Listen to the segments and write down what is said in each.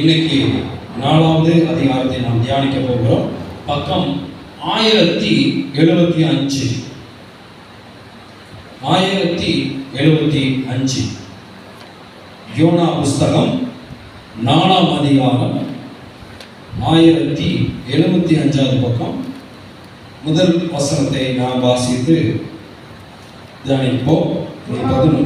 இன்னைக்கு 4வது அதிகாரத்தை நாம் தியானிக்க போகிறோம். பக்கம் 1075. 1075 யோனா புஸ்தகம் 4ஆம் அதிகாரம் 1075வது பக்கம் முதல் வசனத்தை நாம் வாசித்து தியானிப்போம். 11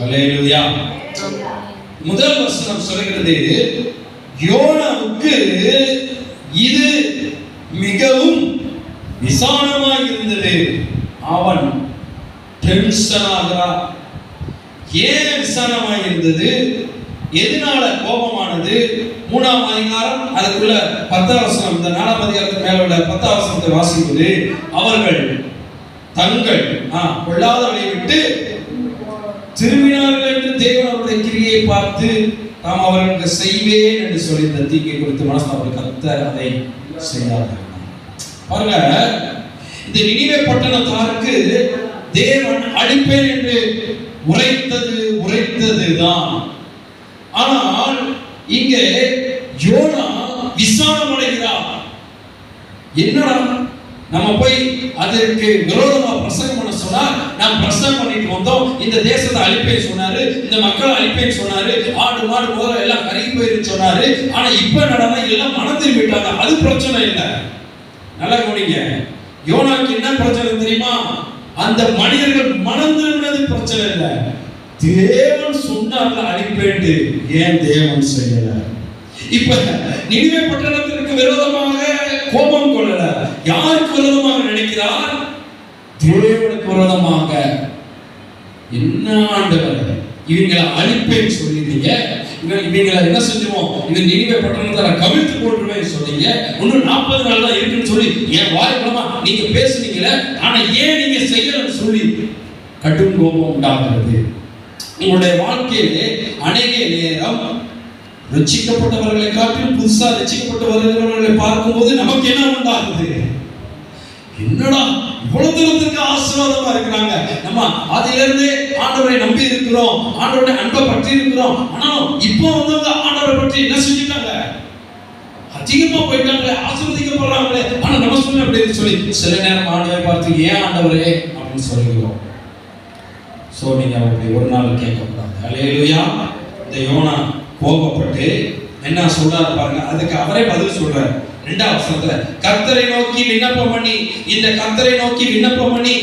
அல்லேலூயா. முதல் வசனம் சொல்கிறது, யோனாவுக்கு இது மிகவும் விசாலமாக இருந்தது. அவன் டென்ஷன் ஆகிறான். ஏன் விசாலமாக இருந்தது? எதனால கோபமானது? 3ஆம் அதிகாரம் அதுக்குள்ள 10ஆம் வசனம், இந்த 4ஆம் அதிகாரத்துக்கு மேல உள்ள 10ஆம் வசனத்தை வாசிப்பது, அவர்கள் தங்கள் கொள்ளாதவளை விட்டு திரும்பினார்கள் என்று தேவன் அவருடைய கிரியை பார்த்து தாம் அவர்களுக்கு செய்வேன் என்று சொல்லி இந்த தீங்கை குறித்து மனஸ்தாபம் கர்த்தர் அதை செய்தார்கள். பாருங்க, இந்த நினிவே பட்டணத்தாருக்கு தேவன் அழிப்பேன் என்று உரைத்ததுதான். ஆனால் இங்கே யோனா விசாரம் அடைகிறார். என்னடா, நம்ம போய் அதற்கு விரோதமா பிரசங்கம் பண்ண சொன்னா, நாம் பிரசங்கம் பண்ணிட்டு வந்தோம், இந்த தேசத்தை அழிப்பேன்னு சொன்னாரு, இந்த மக்களை அழிப்பேன்னு சொன்னாரு, ஆடு மாடு முதல்ல எல்லாம் கருகி போயிருந்து சொன்னாரு. ஆனா இப்ப நடந்தா எல்லாம் மனம் திரும்பிட்டாங்க. அது பிரச்சனை இல்லை. நல்லா கவனிங்க, யோனாக்கு என்ன பிரச்சனை தெரியுமா? அந்த மனிதர்கள் மனம் திரும்பினது பிரச்சனை இல்லை. தேவன் சொன்னார்ல அழிப்பேன், ஏன் தேவன் செய்யல? இப்ப நினிவே பட்டணத்திற்கு விரோதமாக கோபம் கொள்ளல. யாருக்கு விரோதமாக நினைக்கிறார்? தேவனுக்கு விரோதமாக. என்ன ஆண்டவர், இவங்களை அழிப்பேன்னு சொல்லிட்டீங்க, இவங்களை என்ன செஞ்சுவோம், இந்த நினிவே பட்டணத்தை கவிழ்த்து போட்டுருவேன் சொன்னீங்க, இன்னும் 40 நாள் தான் இருக்குன்னு சொல்லி என் வாய் மூலமா நீங்க பேசுனீங்களே, ஆனா ஏன் நீங்க செய்யலன்னு சொல்லி கடும் கோபம் உண்டாகிறது. உங்களுடைய வாழ்க்கையிலே அநேக நேரம் ரட்சிக்கப்பட்டவர்களை காட்டிலும் புதுசா ரட்சிக்கப்பட்டவர்களை பார்க்கும்போது நமக்கு என்ன உண்டாகுது? என்னடா இவ்வளவு தூரத்துக்கு ஆசீர்வாதமா இருக்கிறாங்க, நம்ம அதிலிருந்து ஆண்டவரை நம்பி இருக்கிறோம், ஆண்டவருடைய அன்பை பற்றி இருக்கிறோம், ஆனா இப்போ வந்தவங்க ஆண்டவரை பற்றி என்ன செஞ்சுட்டாங்க? அதிகமா போயிட்டாங்களே, ஆசீர்வதிக்கப்படுறாங்களே, ஆனா நம்ம சொல்ல அப்படின்னு சொல்லி சில நேரம் ஆண்டவரை பார்த்து ஏன் ஆண்டவரே அப்படின்னு சொல்லுகிறோம். சோ நீங்க அவருடைய ஒரு நாள் கேட்கக்கூடாது. அல்லேலூயா. இந்த யோனா கோபப்பட்டு என்ன சொல்றாரு பாருங்க, அதுக்கு அவரே பதில் சொல்றாரு. 2ஆம் வசனத்துல கர்த்தரை நோக்கி விண்ணப்பம் பண்ணி, இந்த கர்த்தரை நோக்கி விண்ணப்பம் பண்ணி,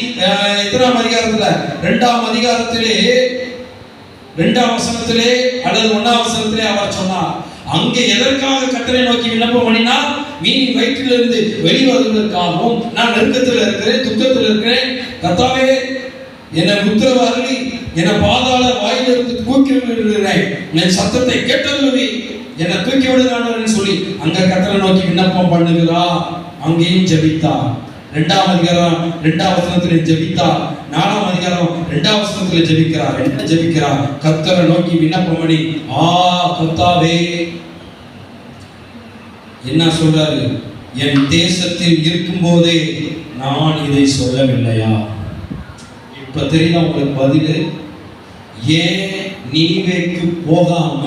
எத்தனாம் அதிகாரத்துல? 2ஆம் அதிகாரத்திலே 2ஆம் வசனத்திலே அல்லது 1ஆம் வசனத்திலே அவர் சொன்னார், அங்கே எதற்காக கர்த்தரை நோக்கி விண்ணப்பம் பண்ணினா, மீனின் வயிற்றிலிருந்து வெளிவருவதற்காகவும், நான் நெருக்கத்தில் இருக்கிறேன், துக்கத்தில் இருக்கிறேன், கர்த்தாவே என்னை உத்தரவு அருளி என்னை பாதாள வாயிலிருந்து தூக்கி விடுகிறேன், என் சத்தத்தை கேட்டதுவே என்னை தூக்கி விடுகிறான்னு சொல்லி அங்க கர்த்தரை நோக்கி விண்ணப்பம் பண்ணுகிறார். அங்கேயும் ஜெபித்தார். 2ஆம் அதிகாரம் 2ஆம் வசனத்திலே ஜெபித்தார். 4ஆம் அதிகாரம் 2ஆம் வசனத்திலே ஜெபிக்கிறார். என்ன ஜெபிக்கிறார்? கர்த்தரை நோக்கி விண்ணப்பம் பண்ணி, கர்த்தாவே, என்ன சொல்றாரு? என் தேசத்தில் இருக்கும் போதே நான் இதை சொல்லவில்லையா? இப்ப தெரியல உங்களுக்கு பதில். ஏன் நினிவேக்கு போகாம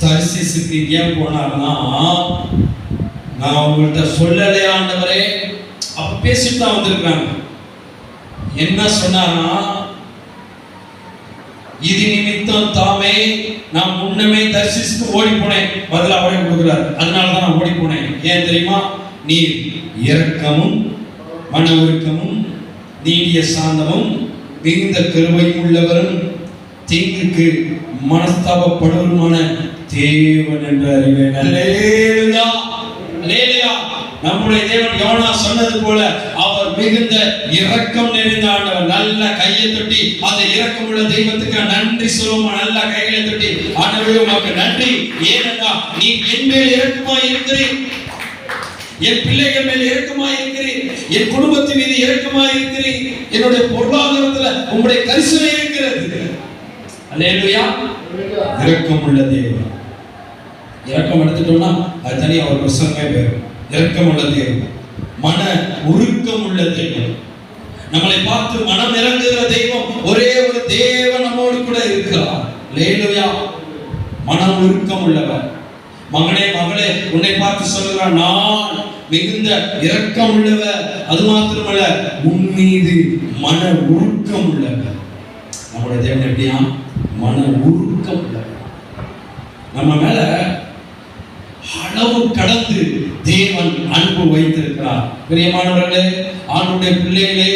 தர்சீசுக்கு ஏன் போனார்னா, நான் உங்கள்கிட்ட சொல்லலையா ஆண்டவரே? அப்ப பேசிட்டு தான் வந்திருக்காங்க. என்ன சொன்னாரா? இது நிமித்தம் தாமே நான் முன்னமே தர்சீசுக்கு ஓடி போனேன், பதில் அவரே கொடுக்கிறார். அதனாலதான் நான் ஓடி போனேன். ஏன் தெரியுமா? நீர் இரக்கமும் மன உருக்கமும் நீடிய சாந்தமும் மிகுந்த கிருபையும் உள்ளவரும் தீங்குக்கு மனஸ்தாபப்படுவருமான தேவன் என்று அறிவேன். அல்லேலூயா, அல்லேலூயா. நம்முடைய தேவன் யோனா சொன்னது போல அவர் மிகுந்த இரக்கம் நிறைந்த ஆண்டவர். நல்ல கையை தட்டி அந்த இரக்கமுள்ள தெய்வத்துக்கு நன்றி சொல்லுவோம். நல்ல கைகளை தட்டி ஆண்டவரே உமக்கு நன்றி, ஏனென்றா நீ என் மேல் இரக்கமாய் இருக்கிறீர். என் பிள்ளைகள் மேல் இரக்கமாய் இருக்கிறீர், என் குடும்பத்தின் மீது இரக்கமாய் இருக்கிறீர், என்னுடைய பொருளாதாரத்துல உங்களுடைய கரிசனை இருக்கிறது. அல்லேலூயா. இரக்கம் உள்ள தேவன். இரக்கம் எடுத்துட்டோம்னா அது தனியா ஒரு பிரசங்கமே பேர். இரக்கம் உள்ள தேவன், மன உருக்கம் உள்ள தெய்வம், நம்மளை பார்த்து மனம் இறங்குகிற தெய்வம். ஒரே ஒரு தேவன் நம்மோடு கூட இருக்கிறார். அல்லேலூயா. மனம் உருக்கம் உள்ளவர். மகனே மகளே, உன்னை பார்த்து சொல்கிறார், நான் மிகுந்த இரக்கம் உள்ளவர். அது மாத்திரமல்ல, உன் மீது மன உருக்கம் உள்ளவர். நம்முடைய தேவன் எப்படியா? மன உருக்கம் உள்ளவர். நம்ம மேல அளவு கடந்து தேவன் அன்பு வைத்திருக்கிறார். பிரியமானவர்களே, ஆண்டவருடைய பிள்ளைகளே,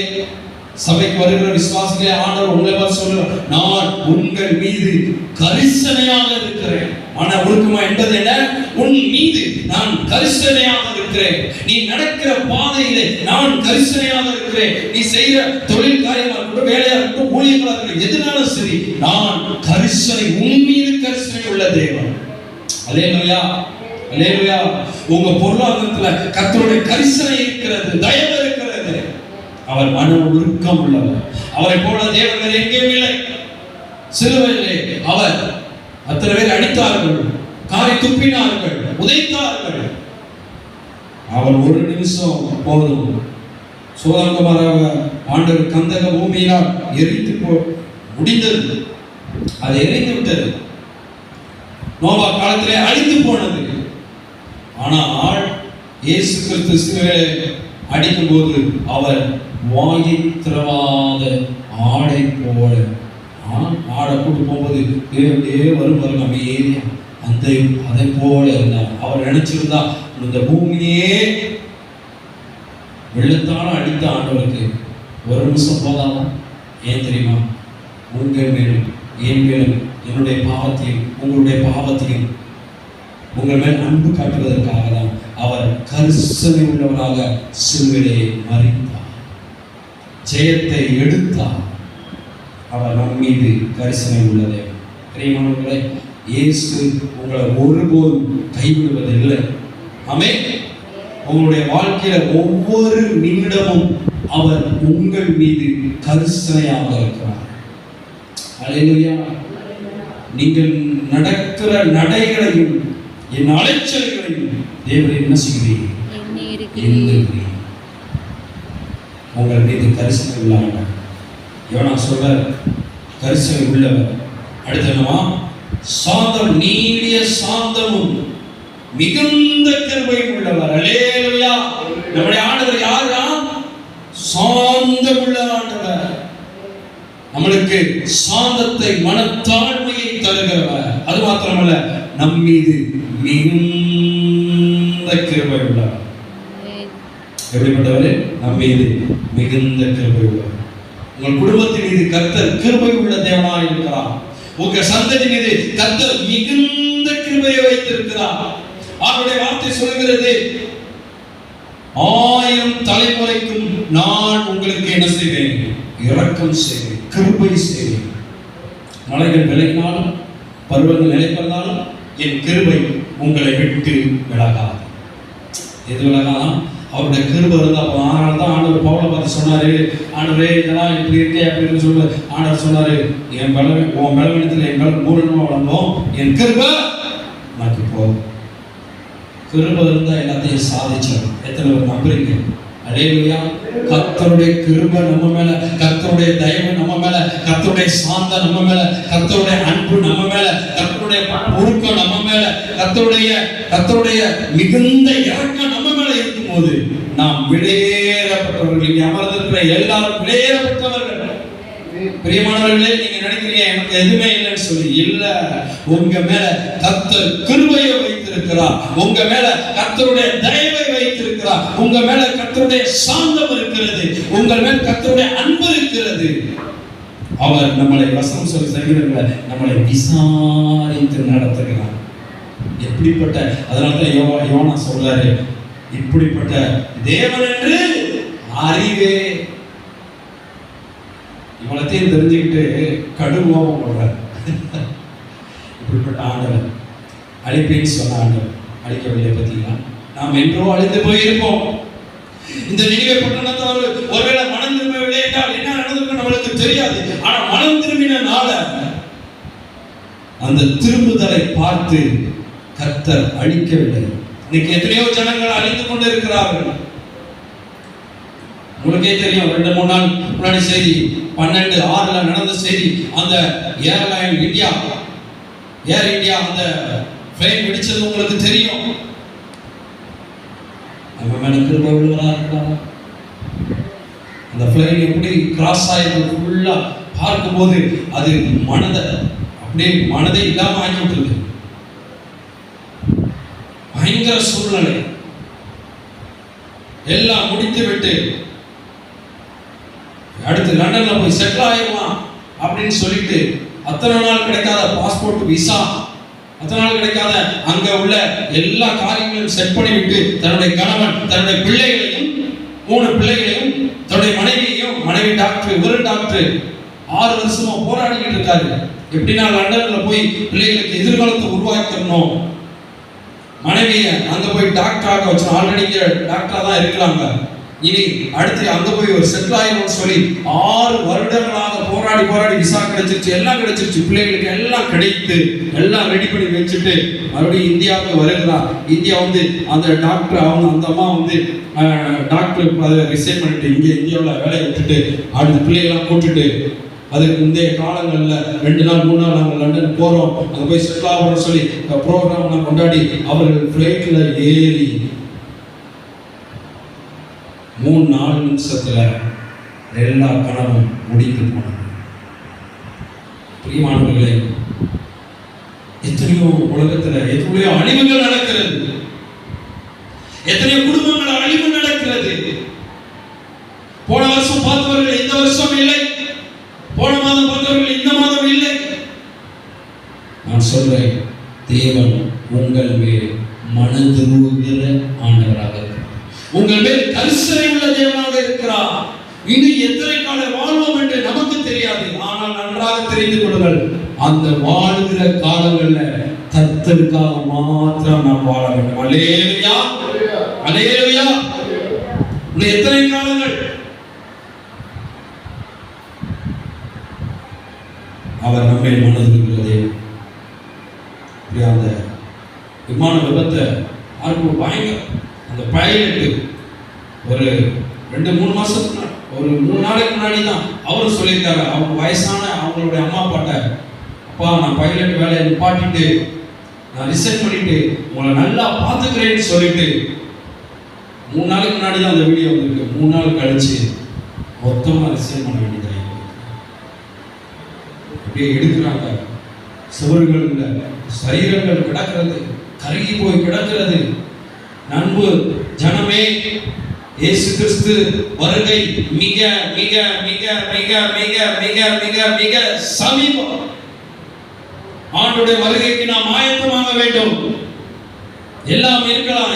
சபைக்கு வருகிற விசுவாசிகளே, ஆண்டவர் உங்களை பார்த்து சொல்றார், நான் உங்கள் மீது கரிசனையாக இருக்கிறேன். மன உருக்கமா என்பது என்ன? உன் மீது நான் கரிசனையாக இருக்கிறேன். நீ நடக்கிற பாதையிலே நான் கரிசனையாக இருக்கிறேன். நீ செய்கிற தொழில் காரியமா இருக்கட்டும், வேலையா இருக்கட்டும், ஊழியர்களா இருக்கட்டும், எதுனாலும் சரி, நான் கரிசனை, உன் மீது கரிசனை உள்ள தேவன். அல்லேலூயா. அல்லேலூயா. உங்க பொருளாதாரத்துல கர்த்தருடைய கரிசனை இருக்கிறது, தயவு இருக்கிறது. அவர் மன உருக்கம் உள்ளவர். அவரை போல தேவன் எங்கேயும் இல்லை. சிலுவையிலே அவர் அத்தனை பேர் அடித்தார்கள், காரி துப்பினார்கள், உதைத்தார்கள். அவர் ஒரு நிமிஷம் போதும், சோதரகுமாராக ஆண்டவர் கந்தக பூமியினால் எரித்து முடிந்தது. அது எரிந்து விட்டது. நோவா காலத்திலே அழிந்து போனது. ஆனால் இயேசு கிறிஸ்து சிலுவையிலே அடிக்கும் போது அவர் வாயை திறவாத ஆடை போல, ஆடை கூட்டு போகும்போது வரும் பாருங்க, அமைதியா அந்த அதை போல இருந்தார். அவர் நினைச்சிருந்தா இந்த பூமியே வெள்ளத்தால அடித்த ஆண்டவருக்கு ஒரு நிமிஷம் போதாமா? ஏன் தெரியுமா? உங்கள் மேலும் என் மேலும் என்னுடைய பாவத்தையும் உங்களுடைய பாவத்தையும் உங்கள் மேல் அன்பு காட்டுவதற்காக தான் அவர் கரிசனை உள்ளவராக சிலுவையிலே மரித்தார், ஜெயத்தை எடுத்தார். அவர் நம் மீது கரிசனை உள்ளதே. பிரியமானவர்களே, இயேசு உங்களை ஒருபோதும் கைவிடுவதில்லை. ஆமென். உங்களுடைய வாழ்க்கையில ஒவ்வொரு நிமிடமும் அவர் உங்கள் மீது கரிசனையாக இருக்கிறார். அல்லேலூயா. நீங்கள் நடக்கிற நடைகளையும் என் அலைச்சல்களையும் தேவன் என்ன செய்கிறீர்கள்? உங்கள் மீது கரிசனை உள்ளவர். யோனா சொல்றார், கரிசனை உள்ளவர். அடுத்தனமா சாந்தம், நீடிய சாந்தமும் மிகுந்த கிருபையும் உள்ளவர். அல்லேலூயா. நம்முடைய ஆண்டவர் யாரா? சாந்தம் உள்ள ஆண்டவர். நம்மளுக்கு சாந்தத்தை, மனத்தாழ்மையை தருகிறவர். அது மாத்திரமல்ல, நம் மீது மிகுந்த கிருபை உள்ளவர். எப்படிப்பட்டவர்? நம் மீது மிகுந்த கிருபை உள்ளவர். உங்கள் குடும்பத்தின் மீது கர்த்தர் கிருபை உள்ள தேவனாய் இருக்கிறார். உங்க சந்ததி மீது கர்த்தர் மிகுந்த கிருபையை வைத்திருக்கிறார். அவருடைய வார்த்தை சொல்கிறது, 1000 தலைமுறைக்கும் நான் உங்களுக்கு என்ன செய்வேன்? இரக்கம் செய்வேன், கிருபை செய்வேன். மலைகள் விலகினாலும் பருவங்கள் நிலைப்பதாலும் என் கிருபை உங்களை விட்டு விலகாது. எது விலகாதான்? அவருடைய கிருபை இருந்தா. அதனால தான் ஆண்டவர் பவுலை பார்த்து சொன்னாரு, ஆண்டவரே இதெல்லாம் இப்படி இருக்கே அப்படின்னு சொல்லி ஆண்டவர் சொன்னாரு, உன் பலவீனத்தில் என் பலம் பூரணமா வளர்ந்தோம், என் கிருபை எனக்கு போதும். கிருபை இருந்தா எல்லாத்தையும் சாதிச்சார். எத்தனை பேர் நம்புறீங்க? அல்லேலூயா. கர்த்தருடைய கிருபை நம்ம மேல, கர்த்தருடைய தயவு நம்ம மேல, கர்த்தருடைய சாந்தம் நம்ம மேல, கர்த்தருடைய அன்பு நம்ம மேல, கர்த்தருடைய உருக்கம் நம்ம மேல, கர்த்தருடைய மிகுந்த இரக்கம் நம்ம மேல இருக்கும்போது நாம் வெளியேறப்பட்டவர்கள். இங்கே அமர்ந்திருக்கிற எல்லாரும் வெளியேறப்பட்டவர்கள். பிரியமானவர்களே, நீங்க நினைக்கிறீங்க எனக்கு எதுவுமே இல்லைன்னு சொல்லி. இல்ல, உங்க மேல கர்த்தர் கிருபையை வைத்திருக்கிறார், உங்க மேல கர்த்தருடைய தயவை வைத்திருக்கிறார், உங்க மேல கர்த்தருடைய சாந்தம் இருக்கிறது, உங்கள் மேல் கர்த்தருடைய அன்பு இருக்கிறது. அவர் நம்மளை வசனம் சொல்லி செய்கிறவர்களை நம்மளை விசாரித்து நடத்துகிறார். எப்படிப்பட்ட, அதனால யோனா சொல்றாரு, இப்படிப்பட்ட தேவன் என்று அறிவே. இவ்வளத்தையும் தெரிஞ்சுக்கிட்டு கடும் கோபம் பண்றாரு. இப்படிப்பட்ட ஆண்டவர் அழிப்பேன்னு சொன்ன ஆண்டவர் அழிக்கவில்லை. பார்த்தீங்களா? நாம் என்றோ அழிந்து போயிருப்போம். இந்த நினைவை பட்டணத்தவர் ஒருவேளை மனம் திரும்பவில்லை என்றால் என்ன நடந்திருக்கும் நம்மளுக்கு தெரியாது. ஆனா மனம் திரும்பினால அந்த திரும்புதலை பார்த்து கர்த்தர் அழிக்கவில்லை. இன்னைக்கு எத்தனையோ ஜனங்கள் அழிந்து கொண்டு இருக்கிறார்கள். உங்களுக்கே தெரியும், 2-3 நாள் முன்னாடி செய்தி, 12/6 நடந்த செய்தி. அந்த ஏர் இந்தியா அந்த பிளைன் வெடிச்சது உங்களுக்கு தெரியும். நம்ம மேல கிருபை உள்ளவரா இருக்கிறாரா? அந்த பிளைன் எப்படி கிராஸ் ஆயிருக்கு ஃபுல்லா பார்க்கும்போது அது மனதை இல்லாம ஆகிவிட்டது. பயங்கர சூழ்நிலை. எல்லாம் முடித்து விட்டு அடுத்து லண்டன்ல போய் செட்டில் ஆயிடலாம் அப்படின்னு சொல்லிட்டு அத்தனை நாள் கிடைக்காத பாஸ்போர்ட் விசா, அத்தனை நாள் கிடைக்காத அங்க உள்ள எல்லா காரியங்களையும் செட் பண்ணிவிட்டு தன்னுடைய கணவன், தன்னுடைய பிள்ளைகளையும், 3 பிள்ளைகளையும், தன்னுடைய மனைவி டாக்டர், ஒரு டாக்டர் 6 வருஷமா போராடிக்கிட்டு இருக்காரு. எப்படின்னா லண்டன்ல போய் பிள்ளைகளுக்கு எதிர்காலத்தை உருவாக்கணும். மனைவிய அங்க போய் டாக்டராக வச்சு, ஆல்ரெடி டாக்டரா தான் இருக்கிறாங்க, இனி அடுத்து அங்க போய் ஒரு செட்டில் ஆயிரும் சொல்லி 6 வருடங்களாக போராடி விசா கிடைச்சிருச்சு, எல்லாம் கிடைச்சிருச்சு, பிள்ளைகளுக்கு எல்லாம் கிடைத்து எல்லாம் ரெடி பண்ணி வச்சுட்டு மறுபடியும் இந்தியாவுக்கு வருகிறார். இந்தியா அந்த டாக்டர் அந்த அம்மா டாக்டர் அதை ரிசைன் பண்ணிட்டு இங்கே இந்தியாவில் வேலையை விட்டுட்டு அடுத்த பிள்ளைகள்லாம் கூட்டுட்டு அதுக்கு முந்தைய காலங்களில் 2 நாள் 3 நாள் நாங்கள் லண்டன் போகிறோம், அங்கே போய் செட்டில் ஆகிறோம்னு சொல்லி ப்ரோக்ராம்லாம் கொண்டாடி அவர்கள் ஃப்ளைட்டில் ஏறி 3-4 நிமிஷத்துல எல்லா கனவும் முடித்து போனது. பிரியமானவர்களே, எத்தனையோ உலகத்துல எத்தனையோ அழிவுகள் நடக்கிறது, எத்தனையோ குடும்பங்கள் அழிவு நடக்கிறது. போன வருஷம் பார்த்தவர்கள் இந்த வருஷம் இல்லை, போன மாதம் பார்த்தவர்கள் இந்த மாதம் இல்லை. நான் சொல்றேன், தேவன் உங்கள் மேல் மனதுருகிற ஆண்டவராக இருக்கிறார். உங்கள் மேல் கரிசனை உள்ள தேவனாக இருக்கிறார். இனி எத்தனை காலம் வாழ்வோம் என்று நமக்கு தெரியாது. ஆனால் நன்றாக தெரிந்து கொள்ளுங்கள், அந்த வாழ்கிற காலங்கள்ல கர்த்தருக்காக மாத்திரம் நாம் வாழ வேண்டும். அல்லேலூயா, அல்லேலூயா. எத்தனை காலங்கள் அவர் நம்மை மனதுருகிறதே. அந்த விமான விபத்தை பயங்கர அந்த பைலட்டு ஒரு 2-3 மாசத்துக்கு ஒரு 3 நாளைக்கு முன்னாடி தான் அவரும் சொல்லியிருக்காரு. அவங்க வயசான அவங்களுடைய அம்மா அப்பாட்ட, அப்பா நான் பைலட் வேலையை நிப்பாட்டிட்டு நான் ரிசைன் பண்ணிட்டு உங்களை நல்லா பார்த்துக்கிறேன்னு சொல்லிட்டு 3 நாளைக்கு முன்னாடி தான் அந்த வீடியோ வந்திருக்கு. 3 நாள் கழிச்சு மொத்தமாக ரிசைன் பண்ண வேண்டியது. அப்படியே எடுக்கிறாங்க. சுவர்கள் இல்லை, சரீரங்கள் கிடக்கிறது, கருகி போய் கிடக்கிறது. நண்பு ஜனமே, இயேசு கிறிஸ்து வருகை மிக மிக மிக மிக மிக மிக மிக மிக சமீபம். ஆண்டுடைய வருகைக்கு நாம் ஆயத்தமாக வேண்டும். எல்லாம்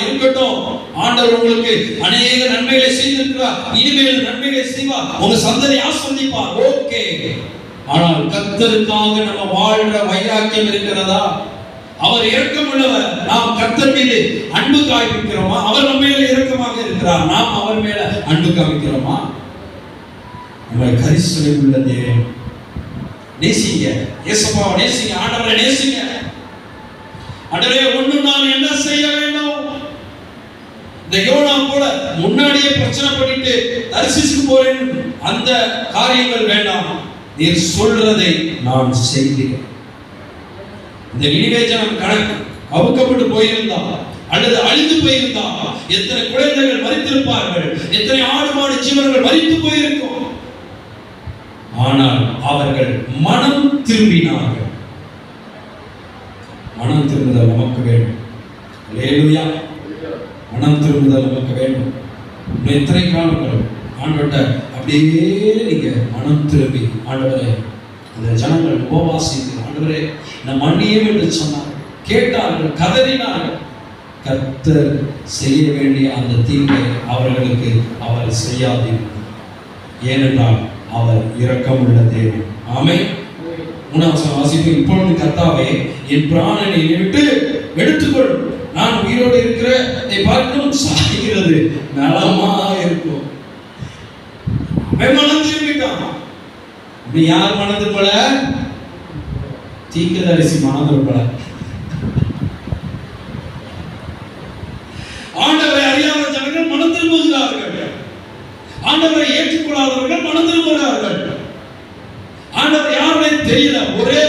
இருக்கட்டும். ஆண்டவர் உங்களுக்கு அநேக நன்மைகளை செய்திருக்கிறார், இனிமேல் நன்மைகளை செய்வார், உங்க சந்ததி ஆசீர்வதிப்பார். ஓகே, ஆனால் கர்த்தருக்காக நம்ம வாழ்ற வைராக்கியம் இருக்கிறதா? அவர் இரக்கம் உள்ளவர். நாம் கர்த்தர் மீது அன்பு காண்பிக்கிறோமா? அவர் நம்ம மேல இரக்கமாக இருக்கிறார், நாம் அவர் மேல அன்பு காண்பிக்கிறோமா? நம்ம கரிசனை உள்ள தேவன். நேசிங்க, இயேசுவை நேசிங்க, ஆண்டவரை நேசிங்க. ஆண்டவரே, ஒண்ணு நான் என்ன செய்ய வேண்டும்? இந்த யோனா போல முன்னாடியே பிரச்சனை பண்ணிட்டு தரிசிக்கு போறேன், அந்த காரியங்கள் வேண்டாம். நீர் சொல்றதை நான் செய்கிறேன். இந்த நினிவே ஜனம் கவுக்கப்பட்டு போயிருந்தா அல்லது அழிந்து போயிருந்தா எத்தனை குழந்தைகள் மரித்திருப்பார்கள், எத்தனை ஆடு மாடு ஜீவன்கள் மரித்து போயிருக்கும். ஆனால் அவர்கள் மனம் திரும்பினார்கள். மனம் திரும்புதல் நமக்கு வேண்டும். அல்லேலூயா, மனம் திரும்புதல் நமக்கு வேண்டும். எத்தனை காலங்கள் ஆண்டவர்கிட்ட அப்படியே நீங்க மனம் திரும்பி, ஆண்டவரே, அந்த ஜனங்கள் உபவாசித்து, ஆண்டவரே நம் மன்னியும் என்று சொன்னார்கள், கேட்டார்கள், கதறினார்கள். கர்த்தர் செய்ய வேண்டிய அந்த தீங்கை அவர்களுக்கு அவர் செய்யாதீர்கள், ஏனென்றால் அவர் இரக்கம் உள்ள தேவன். ஆமென். 3ஆம் வசனம் வாசிப்போம். இப்பொழுது கர்த்தாவே, என் பிராணனை விட்டு எடுத்துக்கொள், நான் உயிரோடு இருக்கிறதை பார்க்கணும் சாகிறது நலமா இருக்கும். மனம் திரும்பிட்டான். அப்படி யார் மனம் திரும்பல? தீர்க்கதரிசி மனம் திரும்பல. ஆண்டவரை அறியாத ஜனங்கள் மனம் திரும்புகிறார்கள். ஆண்டவரை ஏற்றுக்கொள்ளாதவர்கள் மனம் திரும்புகிறார்கள். ஆண்டவர் யாருமே தெரியல. ஒரே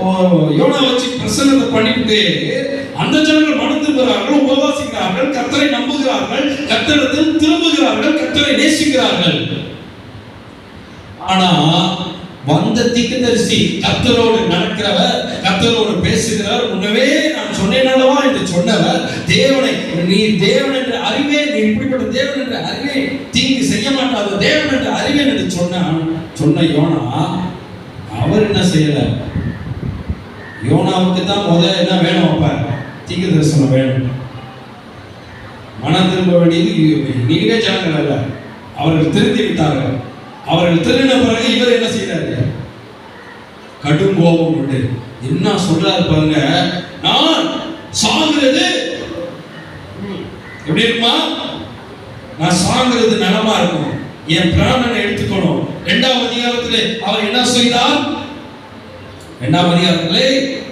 ஒரு யோனா வச்சு பிரசன்னத்தை பண்ணிட்டு அந்த ஜனங்கள் மனம் திரும்புகிறார்கள், உபவாசிக்கிறார்கள், கர்த்தரை நம்புகிறார்கள், கர்த்தரிடத்தில் திரும்புகிறார்கள், கர்த்தரை நேசிக்கிறார்கள். ஆனா வந்த தீர்க்கதரிசி கர்த்தரோடு நடக்கிறவர், கர்த்தரோடு பேசுகிறவர், முன்னவே நான் சொன்னேன் அல்லவா என்று சொன்னவர், தேவனை நீ தேவன் என்று அறிவே, நீ இப்படிப்பட்ட தேவன் என்று அறிவே, தீங்கு செய்ய மாட்டாத தேவன் என்று அறிவேன் என்று சொன்ன யோனா அவர் என்ன செய்யல? யோனாவுக்கு தான் முதல்ல என்ன வேணும்? அப்ப தீர்க்க தரிசனம் வேணும். மனம் திரும்ப வேண்டியது நீங்க ஜனங்கள் அல்ல, அவர்கள் திருந்தி விட்டார்கள். அவர்கள் திரும்பின பிறகு இவர் என்ன செய்யறாரு? கடும் கோபம் உண்டு. என்ன சொல்றாரு பாருங்க, நான் சாகிறது எப்படி இருக்குமா? நான் சாகிறது நலமா இருக்கும், என் பிராணனை எடுத்துக்கணும். 2ஆம் அதிகாரத்திலே அவர் என்ன செய்தார்? 2ஆம் அதிகாரத்திலே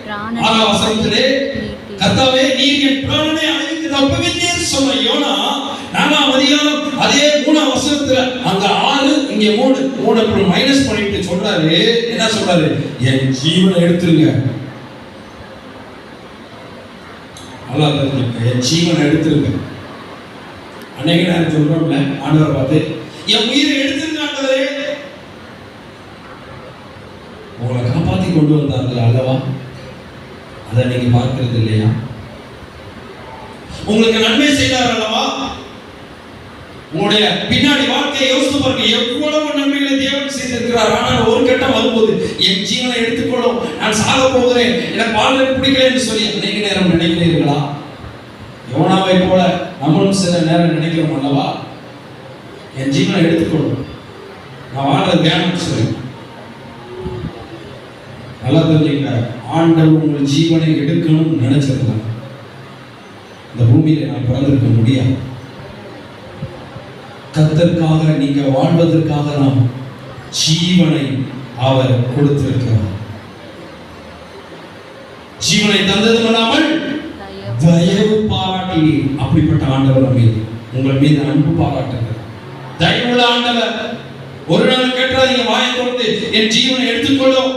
6ஆம் வசனத்திலே கர்த்தாவே நீர் என் பிராணனை அழித்து தப்புவித்தீர் சொன்ன யோனா 4ஆம் அதிகாரம் அதே 3ஆம் வசனத்துல அங்க 6 இங்க 3 மைனஸ் பண்ணிட்டு சொல்றாரு. என்ன சொல்றாரு? என் ஜீவனை எடுத்துருங்க. நல்லா தெரிஞ்சுக்க, என் ஜீவனை எடுத்துருங்க. அன்னைக்கு நான் சொல்றோம்ல, ஆண்டவரை பார்த்து என் உயிரை எடுத்துருங்க ஆண்டவரே. உங்களை காப்பாத்தி கொண்டு வந்தார்கள் அல்லவா? அதை நீங்க பார்க்கிறது இல்லையா? உங்களுக்கு நன்மை செய்தார் அல்லவா? உங்களுடைய பின்னாடி வாழ்க்கையை யோசித்து பாருங்க, எவ்வளவு நன்மைகளை தேவன் செய்திருக்கிறார். ஆனால் ஒரு கட்டம் வரும்போது என் ஜீவனை எடுத்துக்கொள்ளும், நான் சாக போகிறேன், எனக்கு வாழ்க்கை பிடிக்கல என்று சொல்லி அநேக நேரம் நினைக்கிறீர்களா? யோனாவை போல நம்மளும் சில நேரம் நினைக்கிறோம் அல்லவா? என் ஜீவனை எடுத்துக்கொள்ளும், நான் வாழ்றது தியானம் சொல்லி. நல்லா தெரிஞ்சுங்க, ஆண்டவர் உங்கள் ஜீவனை எடுக்கணும்னு நினைச்சிருந்தாங்க இந்த பூமியில நான் பிறந்திருக்க முடியாது. கர்த்தருக்காக நீங்க வாழ்வதற்காக நாம் ஜீவனை அவர் கொடுத்திருக்கிறார். ஜீவனை தந்தது இல்லாமல் தயவு பாராட்டி, அப்படிப்பட்ட ஆண்டவர் மீது உங்கள் மீது அன்பு பாராட்டுகிறார். தயவுள்ள ஆண்டவர். ஒரு நாள் கேட்டாதீங்க, வாயை திறந்து என் ஜீவனை எடுத்துக்கொள்ளும்.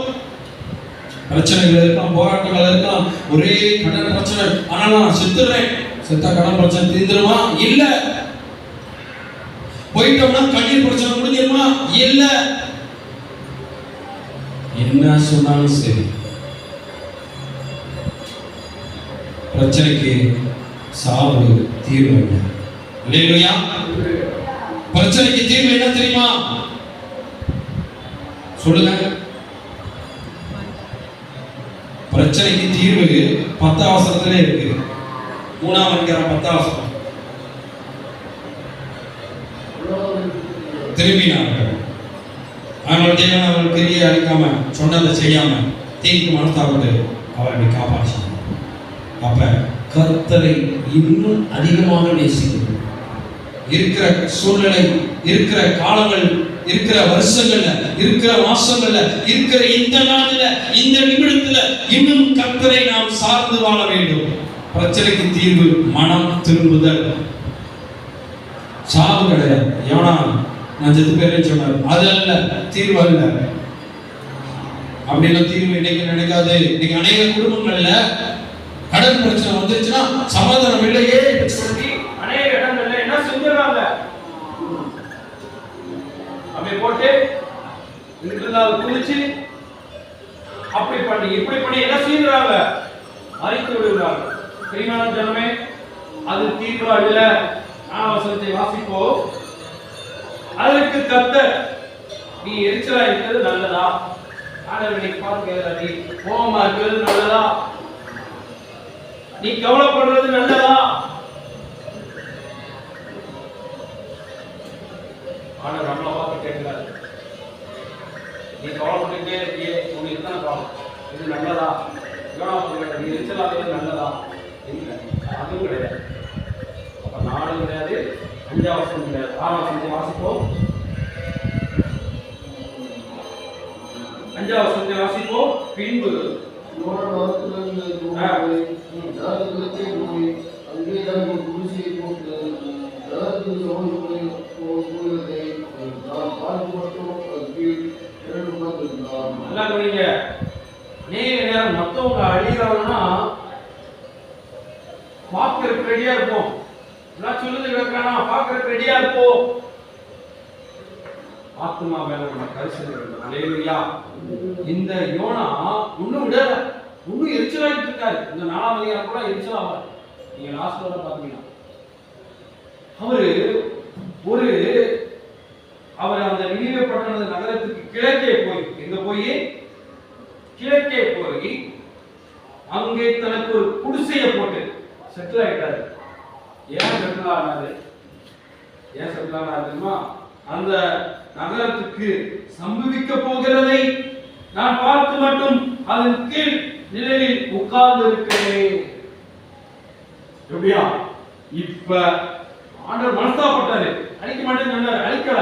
பிரச்சனைகள் இருக்கலாம், போராட்டங்கள் இருக்கலாம், ஒரே கடன் பிரச்சனை, ஆனா நான் செத்துறேன், செத்தா கடன் பிரச்சனை தீர்ந்துருமா? இல்ல. போயிட்டோம்னா கண்ணீர் பிரச்சனை முடிஞ்சிருமா? இல்ல. என்ன சொன்னாலும் சரி, பிரச்சனைக்கு சாவு தீர்வு இல்லை. இல்லையா? பிரச்சனைக்கு தீர்வு என்ன தெரியுமா? சொல்லுங்க. பிரச்சனைக்கு தீர்வு 10ஆம் வசனத்திலே இருக்கு. 3ஆம் அதிகாரம் 10ஆம் வசனம். திரும்பினார்கள். ஆனால் தேவன் அவர்கள் கிரியை அழிக்காம சொன்னதை செய்யாம தீர்க்கு மனத்தாபத்தை அவர்களை காப்பாற்றினார். அப்ப கர்த்தரை இன்னும் அதிகமாக நேசிக்கணும். இருக்கிற சூழ்நிலை, இருக்கிற காலங்கள், இருக்கிற வருஷங்கள்ல, இருக்கிற மாசங்கள்ல, இருக்கிற இந்த நாளில, இந்த நிமிடத்துல இன்னும் கர்த்தரை நாம் சார்ந்து வாழ வேண்டும். பிரச்சனைக்கு தீர்வு மனம் திரும்புதல், சாவு கிடையாது. யோனா நான் செத்து பேரேன்னு சொன்னார், அது அல்ல தீர்வு அல்ல. அப்படின்னா தீர்வு இன்னைக்கு நினைக்காது. இன்னைக்கு அநேக குடும்பங்கள்ல கடன் பிரச்சனை வந்துருச்சுன்னா சமாதானம் இல்லையே சொல்லி அநேக இடங்கள்ல என்ன செஞ்சிடறாங்க, அப்படி போட்டு இருந்தால் குளிச்சு அப்படி பண்ணி இப்படி பண்ணி என்ன செய்யறாங்க, மறைத்து விடுகிறாங்க. பிரியமான ஜனமே, அது தீர்வு அல்ல. வசனத்தை வாசிப்போம். அதற்கு கர்த்தர், நீ எரிச்சலா இருக்கிறது நல்லதா? ஆண்டவர் நீ பார்க்க, நீ கோபமா இருக்கிறது நல்லதா? நீ கவலைப்படுறது நல்லதா? ஆண்டவர் நம்மளை பார்த்து கேட்கிறார், நீ கவலைப்பட்டுட்டே இருக்கியே, உனக்கு எத்தனை கவலை, இது நல்லதா? நீ எரிச்சலா இருக்கிறது நல்லதா? இல்லை. அது 4 கிடையாது, 5ஆம் வசனம் கிடையாது, 6ஆம் வசனத்தை வாசிப்போம். 5ஆம் வசனத்தை வாசிப்போம். பின்பு நல்லா கவனிங்க. அநேக நேரம் மத்தவங்க அழிகிறாங்கன்னா பார்க்கறதுக்கு ரெடியா இருப்போம். எல்லாம் சொல்லுது கிடக்கானா பார்க்கறதுக்கு ரெடியா இருப்போம். ஆத்மா மேல நம்ம கரிசனை வேண்டும். அல்லேலூயா. இந்த யோனா இன்னும் விடல, இன்னும் எரிச்சலாயிட்டு இருக்காரு. இந்த 4ஆம் அதிகாரம் கூட எரிச்சலாவார். நீங்க லாஸ்ட் வரை பாத்தீங்கன்னா அவர் அந்த நினிவே பட்டண நகரத்துக்கு கிழக்கே போய், எங்க போய் கிழக்கே போய் அங்கே தனக்கு ஒரு குடிசையை போட்டு செட்டில் ஆயிட்டாரு. ஏன் செட்டில் ஆனாரு? தெரியுமா? அந்த நகரத்துக்கு சம்பவிக்க போகிறதை நான் பார்த்து மட்டும் அதன் கீழ் நிலையில் உட்கார்ந்து இருக்கிறேன். எப்படியா? இப்ப ஆண்டவர் மனஸ்தாபப்பட்டாரு. அழிக்க மாட்டேன்னு சொன்னாரு, அழிக்கல.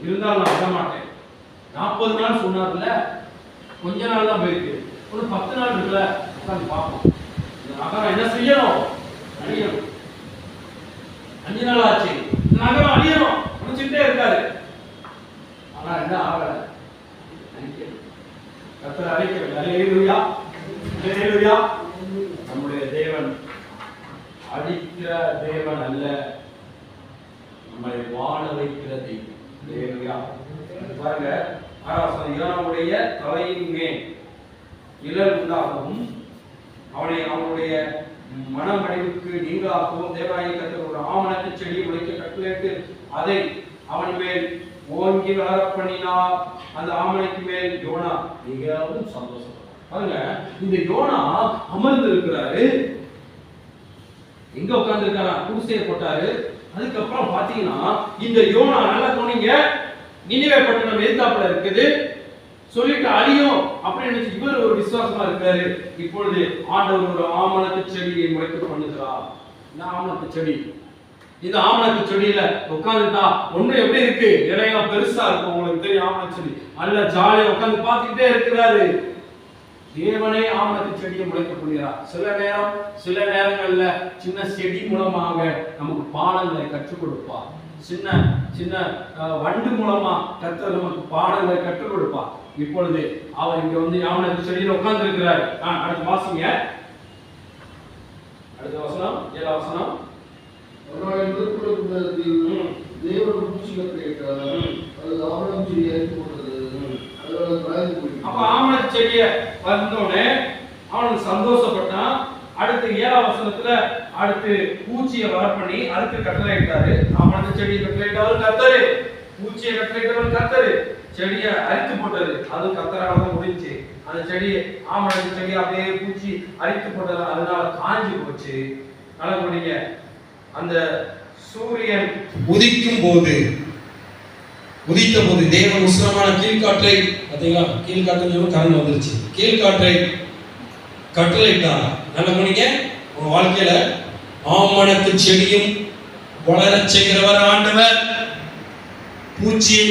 இருந்தாலும் நான் விட மாட்டேன். 40 நாள் சொன்னார்ல, கொஞ்ச நாள் தான் போயிருக்கு. ஒரு 10 நாள் இருக்குல்ல, உட்காந்து பார்ப்போம். இந்த நகரம் என்ன செய்யணும்? அழியணும். 5 நாள் ஆச்சு, நகரம் அழியணும் நினைச்சுட்டே இருக்காரு. ஆனா என்ன ஆகல? கர்த்தர் அழைக்கவில்லை. அல்லேலூயா, அல்லேலூயா. நம்முடைய தேவன் அழிக்கிற தேவன் அல்ல, நம்மை வாழ வைக்கிற தெய்வம். அல்லேலூயா. பாருங்க, 6ஆம் வசனம். யோனாவுடைய தலையின் மேல் நிழல் உண்டாகவும் அவனுடைய மனமடைவுக்கு நீங்களாகவும் தேவனாகிய கர்த்தர் ஒரு ஆமணக்கு செடி முளைக்க கட்டளையிட்டு அதை அவன் மேல் ஓங்கி வளர பண்ணினார். அந்த ஆமணக்கு மேல் யோனா மிகவும் சந்தோஷம். பாருங்க, இந்த யோனா அமர்ந்து இருக்கிறாரு. எங்க உட்கார்ந்து இருக்காரா? குடிசையை போட்டாரு. அதுக்கப்புறம் பாத்தீங்கன்னா இந்த யோனா நல்லா கவனிங்க, நினிவே பட்டணம் எதிர்த்தாப்புல இருக்குது, சொல்லிட்டு அழியும் அப்படின்னு நினைச்சு இவர் ஒரு விசுவாசமா இருக்காரு. இப்பொழுது ஆண்டவர் ஒரு ஆமணக்கு செடியை முளைக்க பண்ணுகிறார். இந்த ஆமணக்கு செடி, இந்த ஆமணக்கு செடியில உட்காந்துட்டா ஒண்ணு எப்படி இருக்கு? இலையெல்லாம் பெருசா இருக்கும். உங்களுக்கு தெரியும், ஆமணக்கு செடி அல்ல, ஜாலியா உட்காந்து பார்த்துக்கிட்டே இருக்கிறாரு. தேவனே ஆமணக்கு செடியை முளைக்க பண்ணுகிறார். சில நேரங்கள்ல சின்ன செடி மூலமாக நமக்கு பாடங்களை கற்றுக் கொடுப்பார். சின்ன சின்ன வண்டு மூலமா கர்த்தர் நமக்கு பாடங்களை கற்றுக் கொடுப்பார். இப்பொழுது அவர் இங்க வந்து ஆமணக்கு செடியில உட்கார்ந்து இருக்கிறார். அடுத்த வாசிங்க, அடுத்த வசனம், 7ஆம் வசனம். அப்ப ஆமணக்கு செடியை வந்தோடனே அவனுக்கு சந்தோஷப்பட்டான். அடுத்து 7ஆம் வசனத்துல அடுத்து பூச்சியை வர பண்ணி அதுக்கு கட்டளையிட்டாரு. ஆமணக்கு செடியை கட்டளையிட்டவர் கர்த்தரு, பூச்சியை கட்டளையிட்டவர் கர்த்தரு. செடியை அரித்து போட்டது, அது கர்த்தரால தான் முடிஞ்சு. அந்த செடி, ஆமணக்கு செடி அப்படியே பூச்சி அரித்து போட்டது, அதனால காஞ்சி போச்சு. நல்லா பண்ணீங்க. அந்த சூரியன் உதித்த போது தேவன் உஷ்ணமான கீழ்காற்றை, பாத்தீங்களா, கீழ்காற்று கரண்ட் வந்துருச்சு, கீழ்காற்றை கட்டளையிட்டார். நல்ல கவனிங்க, உங்க வாழ்க்கையில ஆமணக்கு செடியும் வளர செய்கிறவர் ஆண்டவர். பூச்சியை